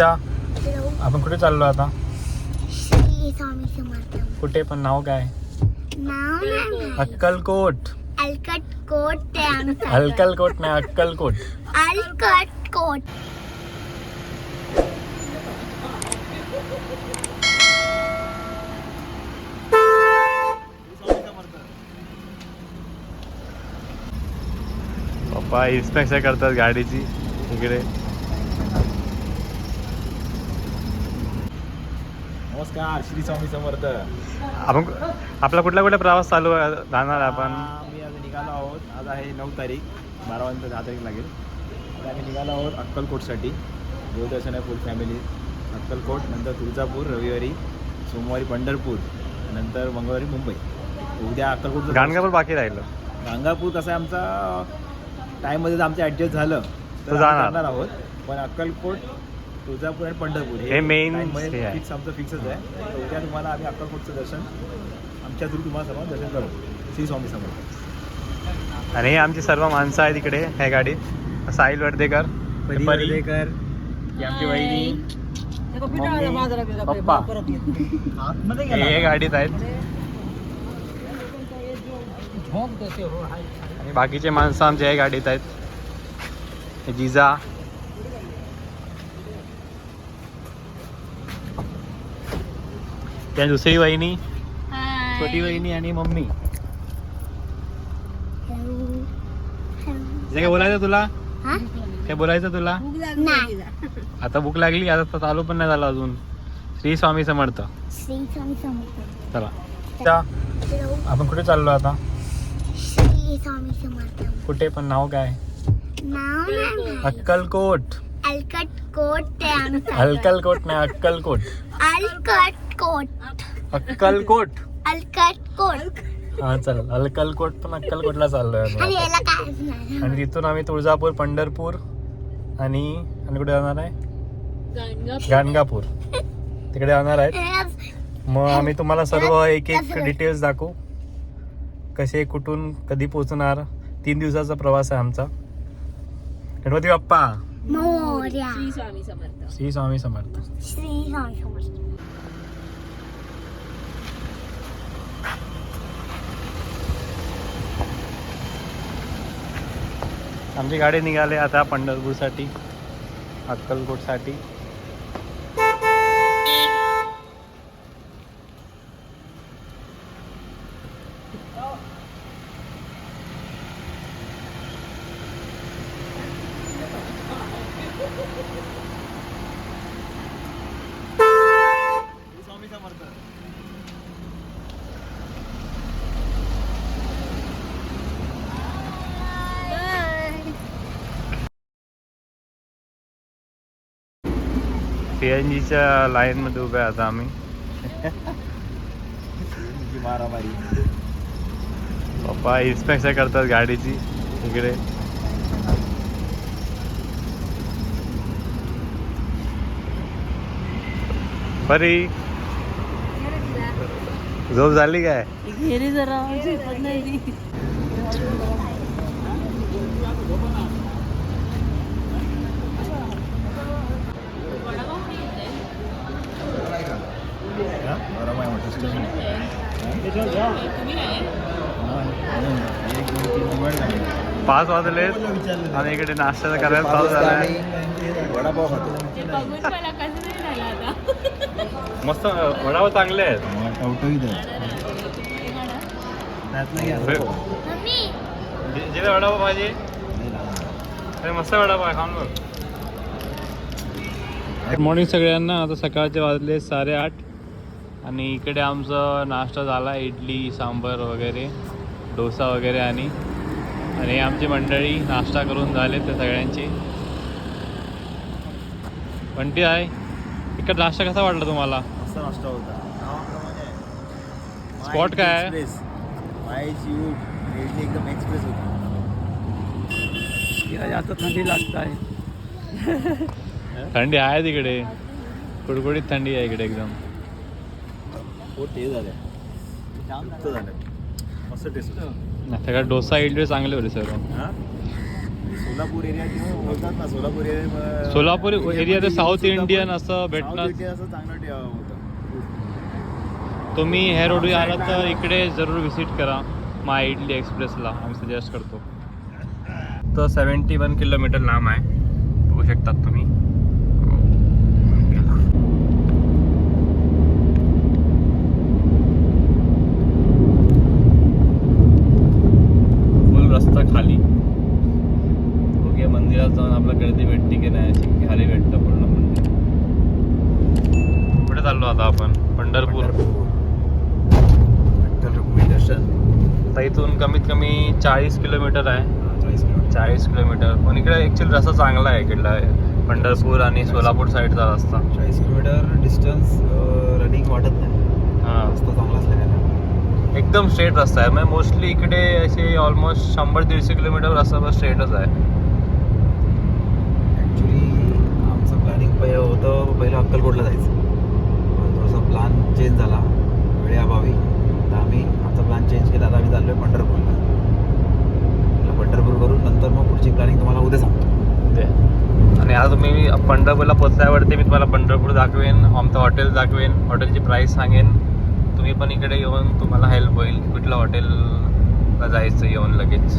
आपण कुठे चाललो आता? श्री स्वामी समर्थ. कुठे पण नाव काय? नाव नाही. अक्कलकोट. अलकटकोट ते आमचं. अक्कलकोट नाही, अक्कलकोट. अलकटकोट. पप्पा इन्स्पेक्शन करतात गाडीची इकडे. नमस्कार, श्री स्वामी समर्थ. आपण आपला कुठला कुठला प्रवास चालू राहणार आपण? आम्ही आज निघालो आहोत. आज आहे 9 तारीख, 12 वाजता 10 तारीख लागेल. तर आम्ही निघालो आहोत अक्कलकोटसाठी. देवदर्शन आहे फुल फॅमिली. अक्कलकोट, नंतर तुळजापूर, रविवारी, सोमवारी पंढरपूर, नंतर मंगळवारी मुंबई. उद्या अक्कलकोट. गाणगापूर बाकी राहिलं. गाणगापूर कसं आहे, आमचा टाईममध्ये जर आमचं ॲडजस्ट झालं तर जाणार आहोत. पण अक्कलकोट, तुळजापूर आणि पंढरपूर हे मेन फिक्स आमचं फिक्सच आहे. तर उद्या तुम्हाला आम्ही अक्कलकोटचं दर्शन आमच्या थ्रू तुम्हाला सर्व दर्शन करू. श्री स्वामी समर्थ. आणि हे आमची सर्व माणसं आहेत इकडे ह्या गाडीत. साहिल वर्धेकर, वर्धेकर, ही आमची वहिनी, पप्पा हे गाडीत आहेत. आणि बाकीचे माणसं आमच्या ह्या गाडीत आहेत. हे जिजा, त्या दुसरी वहिनी, छोटी वहिनी आणि मम्मी. जे काय बोलायचं तुला? काय बोलायचं तुला? नाही. आता भूक लागली, आता तर चालू पण नाही झालं अजून. श्री स्वामी समर्थ. श्री स्वामी समर्थ. चला आपण कुठे चाललो आता? श्री स्वामी समर्थ. कुठे पण नाव काय? नाव नाही. अक्कलकोट. अलकटकोट ते आमचं. अक्कलकोट नाही, अक्कलकोट. अलकटकोट. अक्कलकोट. अलकटकोट. हा चल, अक्कलकोट पण अक्कलकोटला चाललोय आणि आम्ही. याला काय नाही. आणि तिथून आम्ही तुळजापूर, पंढरपूर आणि कुठे जाणार आहे? गाणगापूर. तिकडे जाणार आहेत. मग आम्ही तुम्हाला सर्व एक एक डिटेल्स दाखवू. कसे, कुठून, कधी पोहोचणार. 3 दिवसाचा प्रवास आहे आमचा. गणपती बाप्पा मोरया. श्री स्वामी समर्थ. श्री स्वामी समर्थ. आमची गाडी निघाली आता पंढरपूरसाठी, अक्कलकोटसाठी. श्री स्वामी समर्थ. CNGच्या लाईन मध्ये उभे आता आम्ही. मारामारी. पप्पा इन्स्पेक्शन करतात गाडीची इकडे. परी झोप झाली काय? पाच वाजलेत आणि इकडे नाश्ता करायला चालू झालाय. वडापाव खातो. मस्त वडापाव चांगले आहेत. जिथे वडापाव पाहिजे मस्त वडापाव आहे, खाऊन बघ. गुड मॉर्निंग सगळ्यांना. आता सकाळचे वाजले 8:30 आणि इकडे आमचं नाश्ता झाला. इडली, सांबर वगैरे, डोसा वगैरे. आणि आमची मंडळी नाश्ता करून झाले ते सगळ्यांची. पंटी आहे इकडे. नाश्ता कसा वाटला तुम्हाला? मस्त नाश्ता होता. स्पॉट काय आहे? मायची इडली एकदम एक्सप्रेस होती. आता थंडी लागत आहे. थंडी आहे तिकडे, कुडकुडीत थंडी आहे इकडे एकदम. पोट ते झालं, तृप्त झालं. मस्त टेस्ट होतं. सगळं डोसा इडली चांगले होते सर्व. हां सोलापूर एरिया किंवा बोलतात ना सोलापूर एरिया सोलापूर एरिया ते साऊथ इंडियन असं साऊथ भेटणार. इंडिया असं चांगलं होतं. तुम्ही ह्या रोडवर आलात तर इकडे जरूर व्हिजिट करा माय इडली एक्सप्रेसला, आम्ही सजेस्ट करतो. तर 71 किलोमीटर लांब आहे, बघू शकतात तुम्ही. फुल रस्ता खाली. ओके, मंदिरात जाऊन आपला गर्दी भेटते की नाही, खाली भेटतं पूर्ण मंदिर. कुठे चाललो आता आपण? पंढरपूर. दर्शन आता इथून कमीत कमी 40 किलोमीटर आहे. 40 किलोमीटर 40 किलोमीटर. पण इकडे ॲक्च्युअली रस्ता चांगला आहे इकडला, पंढरपूर आणि सोलापूर साईडचा रस्ता. 40 किलोमीटर डिस्टन्स रनिंग वाटत नाही. हां, रस्ता चांगला असल्याने एकदम स्ट्रेट रस्ता आहे. म्हणजे मोस्टली इकडे असे ऑलमोस्ट 100-150 किलोमीटर रस्ता बस स्ट्रेटच आहे. ॲक्च्युली आमचं प्लॅनिंग होतं पहिलं अक्कलकोटला जायचं, पण थोडासा प्लॅन चेंज झाला वेळेअभावी. तर आम्ही आमचा प्लॅन चेंज केला. आता आम्ही चाललो आहे पंढरपूरला. पंढरपूर करून नंतर मग पुढची प्लॅनिंग तुम्हाला उद्या सांगतो. आणि आज मी पंढरपूरला पोचल्यावरती मी तुम्हाला पंढरपूर दाखवेन, आमचं हॉटेल दाखवेन, हॉटेलची प्राईस सांगेन. तुम्ही पण इकडे येऊन तुम्हाला हेल्प होईल कुठलं हॉटेलला जायचं येऊन लगेच.